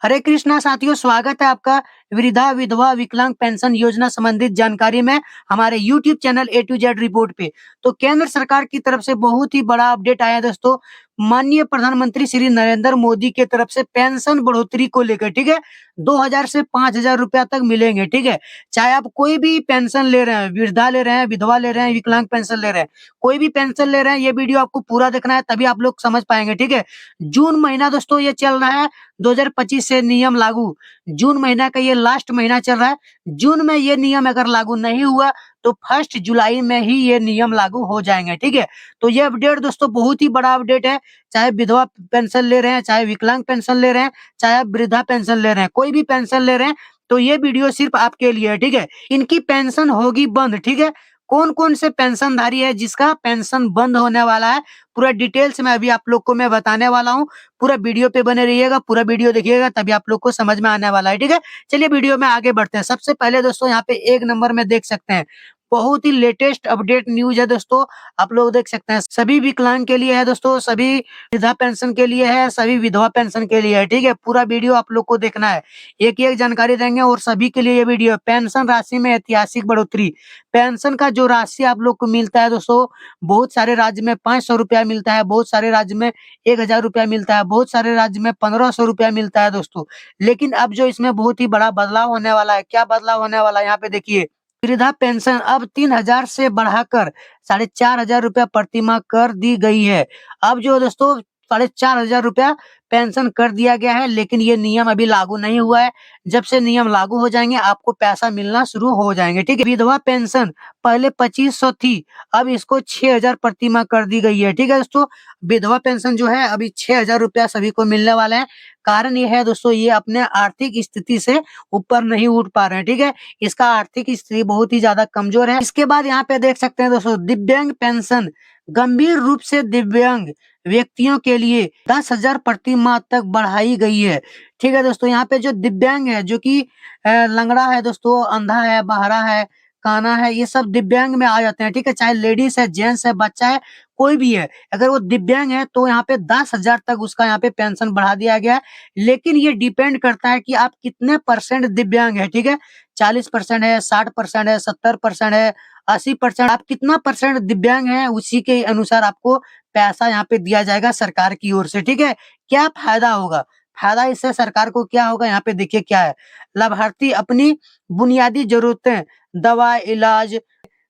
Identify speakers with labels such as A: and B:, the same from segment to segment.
A: हरे कृष्णा साथियों, स्वागत है आपका वृद्धा विधवा विकलांग पेंशन योजना संबंधित जानकारी में हमारे YouTube channel A to Z report पे। तो केंद्र सरकार की तरफ से बहुत ही बड़ा अपडेट आया है दोस्तों। माननीय प्रधानमंत्री श्री नरेंद्र मोदी के तरफ से पेंशन बढ़ोतरी को लेकर, ठीक है, 2000 से 5000 रुपया तक मिलेंगे, ठीक है। चाहे आप कोई भी पेंशन ले रहे हैं, वृद्धा ले रहे हैं, विधवा ले रहे हैं, विकलांग पेंशन ले रहे हैं, कोई भी पेंशन ले रहे हैं, ये वीडियो आपको पूरा देखना है, तभी आप लोग समझ पाएंगे, ठीक है। जून महीना दोस्तों ये चल रहा है, 2025 से नियम लागू। जून महीना का ये लास्ट महीना चल रहा है। जून में ये नियम अगर लागू नहीं हुआ तो 1 जुलाई में ही ये नियम लागू हो जाएंगे, ठीक है। तो ये अपडेट दोस्तों बहुत ही बड़ा अपडेट है। चाहे विधवा पेंशन ले रहे हैं, चाहे विकलांग पेंशन ले रहे हैं, चाहे आप वृद्धा पेंशन ले रहे हैं, कोई भी पेंशन ले रहे हैं, तो ये वीडियो सिर्फ आपके लिए है, ठीक है। इनकी पेंशन होगी बंद, ठीक है। कौन-कौन से पेंशनधारी है जिसका पेंशन बंद होने वाला है, पूरा डिटेल्स में अभी आप लोग को मैं बताने वाला हूँ। पूरा वीडियो पे बने रहिएगा, पूरा वीडियो देखिएगा, तभी आप लोग को समझ में आने वाला है, ठीक है। चलिए वीडियो में आगे बढ़ते हैं। सबसे पहले दोस्तों यहाँ पे 1 नंबर में देख सकते हैं, बहुत ही लेटेस्ट अपडेट न्यूज़ है दोस्तों, आप लोग देख सकते हैं। सभी विकलांग के लिए है दोस्तों, सभी वृद्धा पेंशन के लिए है, सभी विधवा पेंशन के लिए है, ठीक है। पूरा वीडियो आप लोग को देखना है, एक-एक जानकारी देंगे और सभी के लिए ये वीडियो है। पेंशन राशि में ऐतिहासिक बढ़ोतरी। पेंशन का जो राशि आप लोग को मिलता है दोस्तों, बहुत सारे राज्य में 500 रुपया मिलता है, बहुत सारे राज्य में 1000 रुपया मिलता है, बहुत सारे राज्य में 1500 रुपया मिलता है दोस्तों। लेकिन अब जो इसमें बहुत ही बड़ा बदलाव होने वाला है, क्या बदलाव होने वाला है यहाँ पे देखिए। वृद्धा पेंशन अब 3000 से बढ़ाकर 4500 रुपया प्रतिमाह कर दी गई है। अब जो दोस्तों 4500 रुपया पेंशन कर दिया गया है, लेकिन ये नियम अभी लागू नहीं हुआ है। जब से नियम लागू हो जाएँगे आपको पैसा मिलना शुरू हो जाएँगे, ठीक है। विधवा पेंशन पहले 2500 थी, अब इसको 6000 प्रतिमाह कर दी गई है, ठीक है दोस्तों। विधवा पेंशन जो है अभी 6000 रुपया सभी को मिलने वाला है। कारण ये है दोस्तों, ये अपने आर्थिक स्थिति से ऊपर नहीं उठ पा रहे हैं, ठीक है। इसका आर्थिक स्थिति बहुत ही ज़्यादा कमज़ोर है। इसके बाद यहाँ पे देख सकते हैं दोस्तों, दिव्यांग पेंशन गंभीर रूप से दिव्यांग व्यक्तियों के लिए 10,000 प्रति माह तक बढ़ाई गई है। ठीक है दोस्तों, यहाँ पे जो दिव्यांग है, जो कि लंगड़ा है दोस्तों, अंधा है, बहरा है, काना है, ये सब दिव्यांग में आ जाते हैं, ठीक है। चाहे लेडीज़ है, जेंट्स है, बच्चा है, कोई भी है, अगर वो दिव्यांग है तो यहाँ पे 10,000 तक उसका यहाँ पे पेंशन बढ़ा दिया गया है। लेकिन ये डिपेंड करता है कि आप कितने परसेंट दिव्यांग है, ठीक है। 40% है, 60% है, 70% है, 80%, आप कितना परसेंट दिव्यांग हैं, उसी के अनुसार आपको पैसा यहाँ पे दिया जाएगा सरकार की ओर से, ठीक है। क्या फ़ायदा होगा? फ़ायदा इससे सरकार को क्या होगा, यहाँ पे देखिए क्या है। लाभार्थी अपनी बुनियादी ज़रूरतें, दवा, इलाज,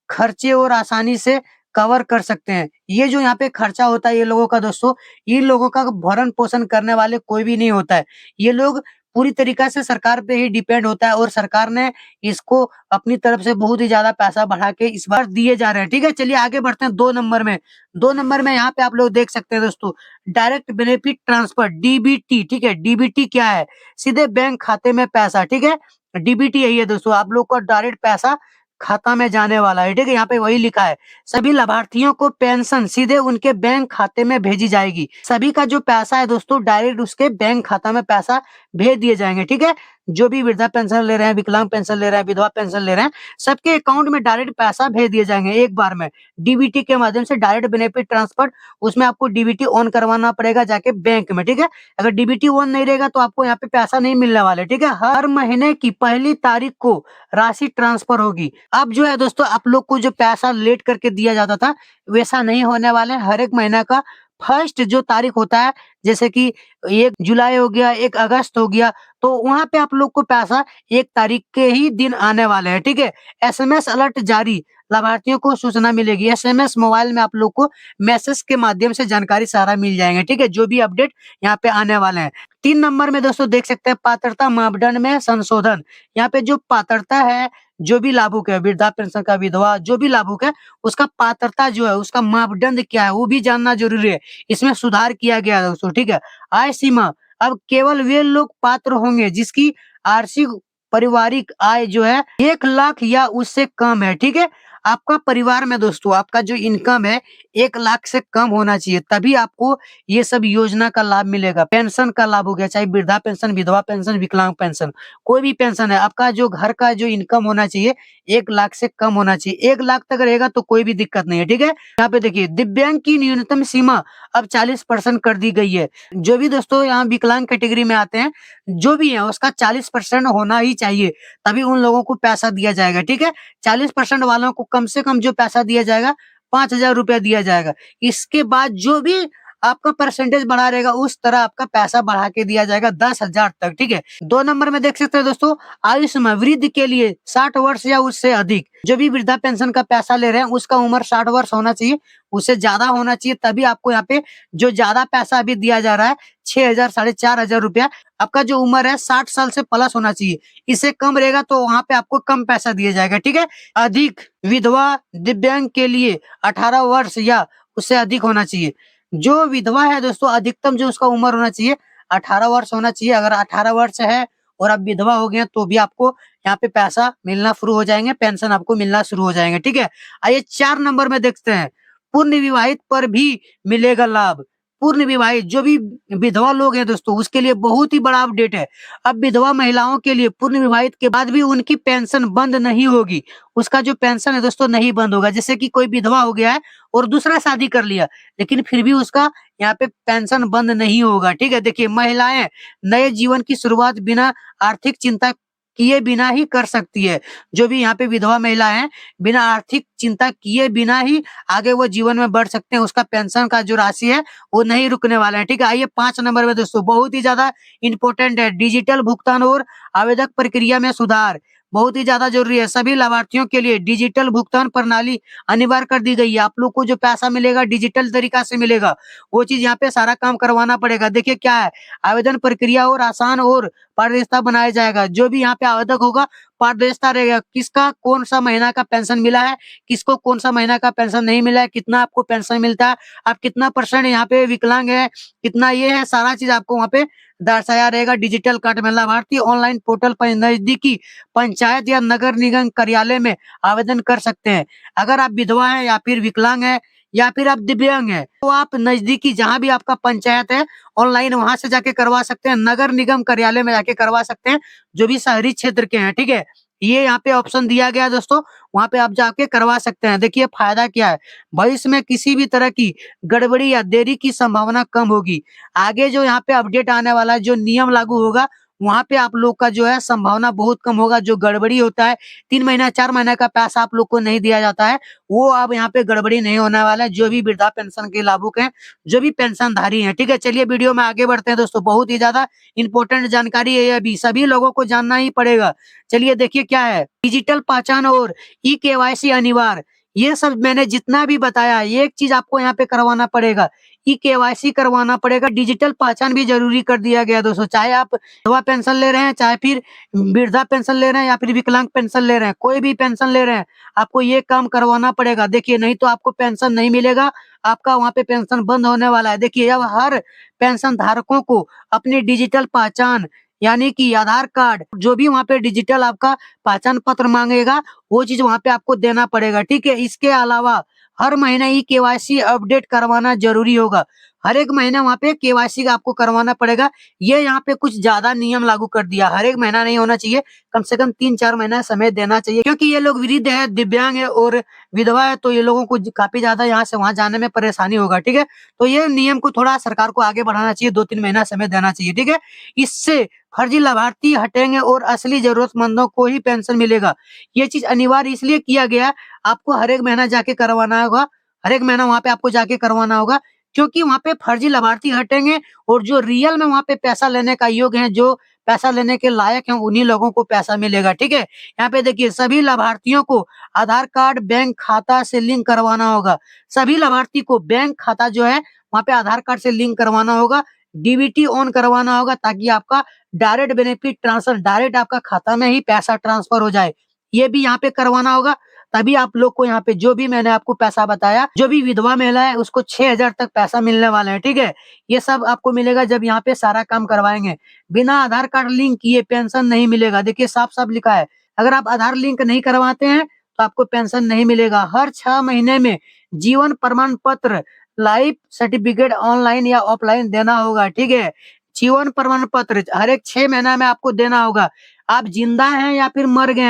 A: खर्चे और आसानी से कवर कर सकते हैं। ये जो यहाँ पे खर्चा होता है ये लोगों का दोस्तों, इन लोगों का भरण-पोषण करने वाले कोई भी नहीं होता है। ये लोग पूरी तरीक़ा से सरकार पे ही डिपेंड होता है और सरकार ने इसको अपनी तरफ से बहुत ही ज़्यादा पैसा बढ़ा के इस बार दिए जा रहे हैं, ठीक है। चलिए आगे बढ़ते हैं 2 नंबर में। 2 नंबर में यहाँ पे आप लोग देख सकते हैं दोस्तों, डायरेक्ट बेनिफिट ट्रांसफर डीबीटी, ठीक है। डीबीटी क्या है? सीधे बैंक खाते में पैसा, ठीक है। डीबीटी यही है दोस्तों, आप लोग का डायरेक्ट पैसा खाता में जाने वाला है, ठीक है। यहाँ पे वही लिखा है, सभी लाभार्थियों को पेंशन सीधे उनके बैंक खाते में भेजी जाएगी। सभी का जो पैसा है दोस्तों, डायरेक्ट उसके बैंक खाता में पैसा भेज दिए जाएँगे, ठीक है। जो भी वृद्धा पेंशन ले रहे हैं, विकलांग पेंशन ले रहे हैं, विधवा पेंशन ले रहे हैं, सबके अकाउंट में डायरेक्ट पैसा भेज दिए जाएँगे एक बार में। डीबीटी के माध्यम से डायरेक्ट बेनिफिट ट्रांसफर, उसमें आपको डीबीटी ऑन करवाना पड़ेगा जाके बैंक में, ठीक है। अगर डीबीटी ऑन नहीं रहेगा तो आपको यहाँ पे पैसा नहीं मिलने वाला है, ठीक है। हर महीने की पहली तारीख को राशि ट्रांसफर होगी। अब जो है दोस्तों, आप लोग को जो पैसा लेट करके दिया जाता था, वैसा नहीं होने वाला है। हर एक महीना का फर्स्ट जो तारीख होता है, जैसे कि 1 जुलाई हो गया, 1 अगस्त हो गया, तो वहाँ पे आप लोग को पैसा 1 तारीख के ही दिन आने वाले हैं, ठीक है। एसएमएस अलर्ट जारी, लाभार्थियों को सूचना मिलेगी। एसएमएस मोबाइल में आप लोग को मैसेज के माध्यम से जानकारी सारा मिल जाएँगे, ठीक है, जो भी अपडेट यहाँ पे आने वाले हैं। 3 नंबर में दोस्तों देख सकते हैं, पात्रता मापदंड में संशोधन। यहाँ पे जो पात्रता है, जो भी लाभुक है, वृद्धा पेंशन का, विधवा, जो भी लाभुक है, उसका पात्रता जो है, उसका मापदंड क्या है, वो भी जानना ज़रूरी है। इसमें सुधार किया गया है दोस्तों, ठीक है। आय सीमा, अब केवल वे लोग पात्र होंगे जिसकी वार्षिक पारिवारिक आय जो है 1 लाख या उससे कम है, ठीक है। आपका परिवार में दोस्तों आपका जो इनकम है 1 लाख से कम होना चाहिए, तभी आपको ये सब योजना का लाभ मिलेगा। पेंशन का लाभ हो गया, चाहे वृद्धा पेंशन, विधवा पेंशन, विकलांग पेंशन, कोई भी पेंशन है। आपका जो घर का जो इनकम होना चाहिए 1 लाख से कम होना चाहिए। 1 लाख तक रहेगा तो कोई भी दिक्कत नहीं है, ठीक है? यहाँ पे देखिए दिव्यांग की न्यूनतम सीमा अब 40% कर दी गई है। जो भी दोस्तों यहाँ विकलांग कैटेगरी में आते हैं, जो भी है उसका 40% होना ही चाहिए, तभी उन लोगों को पैसा दिया जाएगा, ठीक है? 40% वालों को कम से कम जो पैसा दिया जाएगा 5,000 रुपया दिया जाएगा। इसके बाद जो भी आपका परसेंटेज बढ़ा रहेगा उस तरह आपका पैसा बढ़ा के दिया जाएगा 10,000 तक, ठीक है? 2 नंबर में देख सकते हैं दोस्तों, आयुष्मान वृद्ध के लिए 60 वर्ष या उससे अधिक जो भी वृद्धा पेंशन का पैसा ले रहे हैं उसका उम्र 60 वर्ष होना चाहिए, उससे ज्यादा होना चाहिए, तभी आपको यहाँ पे जो ज्यादा पैसा अभी दिया जा रहा है 6,000 साढ़े 4,000 रुपया, आपका जो उम्र है 60 साल से प्लस होना चाहिए। इससे कम रहेगा तो वहाँ पे आपको कम पैसा दिया जाएगा, ठीक है? अधिक विधवा दिव्यांग के लिए 18 वर्ष या उससे अधिक होना चाहिए। जो विधवा है दोस्तों अधिकतम जो उसका उम्र होना चाहिए 18 वर्ष होना चाहिए। अगर 18 वर्ष है और आप विधवा हो गए तो भी आपको यहाँ पे पैसा मिलना शुरू हो जाएंगे, पेंशन आपको मिलना शुरू हो जाएंगे, ठीक है? आइए 4 नंबर में देखते हैं, पूर्ण विवाहित पर भी मिलेगा लाभ। पूर्ण विवाहित जो भी विधवा लोग हैं दोस्तों उसके लिए बहुत ही बड़ा अपडेट है। अब विधवा महिलाओं के लिए पूर्ण विवाहित के बाद भी उनकी पेंशन बंद नहीं होगी। उसका जो पेंशन है दोस्तों नहीं बंद होगा। जैसे कि कोई विधवा हो गया है और दूसरा शादी कर लिया, लेकिन फिर भी उसका यहाँ पे पेंशन बंद नहीं होगा, ठीक है? देखिए महिलाएं नए जीवन की शुरुआत बिना आर्थिक चिंता किए बिना ही कर सकती है। जो भी यहाँ पे विधवा महिला है, बिना आर्थिक चिंता किए बिना ही आगे वो जीवन में बढ़ सकते हैं। उसका पेंशन का जो राशि है वो नहीं रुकने वाला है, ठीक है? आइए 5 नंबर में दोस्तों बहुत ही ज्यादा इंपॉर्टेंट है, डिजिटल भुगतान और आवेदक प्रक्रिया में सुधार। बहुत ही ज्यादा जरूरी है। सभी लाभार्थियों के लिए डिजिटल भुगतान प्रणाली अनिवार्य कर दी गई है। आप लोग को जो पैसा मिलेगा डिजिटल तरीका से मिलेगा, वो चीज यहाँ पे सारा काम करवाना पड़ेगा। देखिए क्या है, आवेदन प्रक्रिया और आसान और पारदर्शिता बनाया जाएगा। जो भी यहाँ पे आवेदक होगा पारदर्शिता रहेगा, किसका कौन सा महीना का पेंशन मिला है, किसको कौन सा महीना का पेंशन नहीं मिला है, कितना आपको पेंशन मिलता है, आप कितना परसेंट यहाँ पे विकलांग है, कितना ये है, सारा चीज आपको वहाँ पे दर्शाया रहेगा। डिजिटल कार्ड में लाभार्थी ऑनलाइन पोर्टल पर नजदीकी पंचायत या नगर निगम कार्यालय में आवेदन कर सकते हैं। अगर आप विधवा हैं या फिर विकलांग है या फिर आप दिव्यांग है तो आप नजदीकी जहां भी आपका पंचायत है ऑनलाइन वहां से जाके करवा सकते हैं, नगर निगम कार्यालय में जाके करवा सकते हैं, जो भी शहरी क्षेत्र के हैं, ठीक है? ये यहाँ पे ऑप्शन दिया गया है दोस्तों, वहां पे आप जाके करवा सकते हैं। देखिए फायदा क्या है, भविष्य में किसी भी तरह की गड़बड़ी या देरी की संभावना कम होगी। आगे जो यहाँ पे अपडेट आने वाला है, जो नियम लागू होगा वहाँ पे आप लोग का जो है संभावना बहुत कम होगा। जो गड़बड़ी होता है 3 महीना 4 महीना का पैसा आप लोग को नहीं दिया जाता है, वो अब यहाँ पे गड़बड़ी नहीं होने वाला है। जो भी वृद्धा पेंशन के लाभुक हैं, जो भी पेंशनधारी हैं, ठीक है? चलिए वीडियो में आगे बढ़ते हैं दोस्तों, बहुत ही ज्यादा इंपॉर्टेंट जानकारी है, ये अभी सभी लोगों को जानना ही पड़ेगा। चलिए देखिए क्या है, डिजिटल पहचान और ई केवाईसी अनिवार्य। ये सब मैंने जितना भी बताया, ये एक चीज आपको यहाँ पे करवाना पड़ेगा, ई केवाईसी करवाना पड़ेगा। डिजिटल पहचान भी जरूरी कर दिया गया दोस्तों, चाहे आप विधवा पेंशन ले रहे हैं, चाहे फिर वृद्धा पेंशन ले रहे हैं या फिर विकलांग पेंशन ले रहे हैं, कोई भी पेंशन ले रहे हैं, आपको ये काम करवाना पड़ेगा। देखिए नहीं तो आपको पेंशन नहीं मिलेगा, आपका वहाँ पे पेंशन बंद होने वाला है। देखिए अब हर पेंशन धारकों को अपनी डिजिटल पहचान यानी कि आधार कार्ड, जो भी वहाँ पे डिजिटल आपका पहचान पत्र मांगेगा वो चीज वहाँ पे आपको देना पड़ेगा, ठीक है? इसके अलावा हर महीने ई केवाईसी अपडेट करवाना जरूरी होगा। हर एक महीने वहाँ पे केवाईसी का आपको करवाना पड़ेगा। ये यहाँ पे कुछ ज्यादा नियम लागू कर दिया, हर एक महीना नहीं होना चाहिए, कम से कम 3-4 महीना समय देना चाहिए, क्योंकि ये लोग वृद्ध है, दिव्यांग है और विधवा है, तो ये लोगों को काफी ज्यादा यहाँ से वहां जाने में परेशानी होगा, ठीक है? तो ये नियम को थोड़ा सरकार को आगे बढ़ाना चाहिए, 2-3 महीना समय देना चाहिए, ठीक है? इससे फर्जी लाभार्थी हटेंगे और असली जरूरतमंदों को ही पेंशन मिलेगा। ये चीज अनिवार्य इसलिए किया गया, आपको हर एक महीना जाके करवाना होगा, हर एक महीना वहाँ पे आपको जाके करवाना होगा, क्योंकि वहाँ पे फर्जी लाभार्थी हटेंगे और जो रियल में वहाँ पे पैसा लेने का योग्य है, जो पैसा लेने के लायक हैं, उन्हीं लोगों को पैसा मिलेगा, ठीक है? यहाँ पे देखिए सभी लाभार्थियों को आधार कार्ड बैंक खाता से लिंक करवाना होगा। सभी लाभार्थी को बैंक खाता जो है वहाँ पे आधार कार्ड से लिंक करवाना होगा, डीबीटी ऑन करवाना होगा, ताकि आपका डायरेक्ट बेनिफिट ट्रांसफर डायरेक्ट आपका खाता में ही पैसा ट्रांसफर हो जाए। ये भी यहाँ पे करवाना होगा, तभी आप लोग को यहाँ पे जो भी मैंने आपको पैसा बताया, जो भी विधवा महिला है उसको 6,000 तक पैसा मिलने वाला है, ठीक है? ये सब आपको मिलेगा जब यहाँ पे सारा काम करवाएंगे। बिना आधार कार्ड लिंक किए पेंशन नहीं मिलेगा। देखिए साफ साफ लिखा है, अगर आप आधार लिंक नहीं करवाते हैं तो आपको पेंशन नहीं मिलेगा। हर 6 महीने में जीवन प्रमाण पत्र, लाइफ सर्टिफिकेट ऑनलाइन या ऑफलाइन देना होगा, ठीक है? जीवन प्रमाण पत्र हर एक 6 महीना में आपको देना होगा। आप जिंदा हैं या फिर मर गए हैं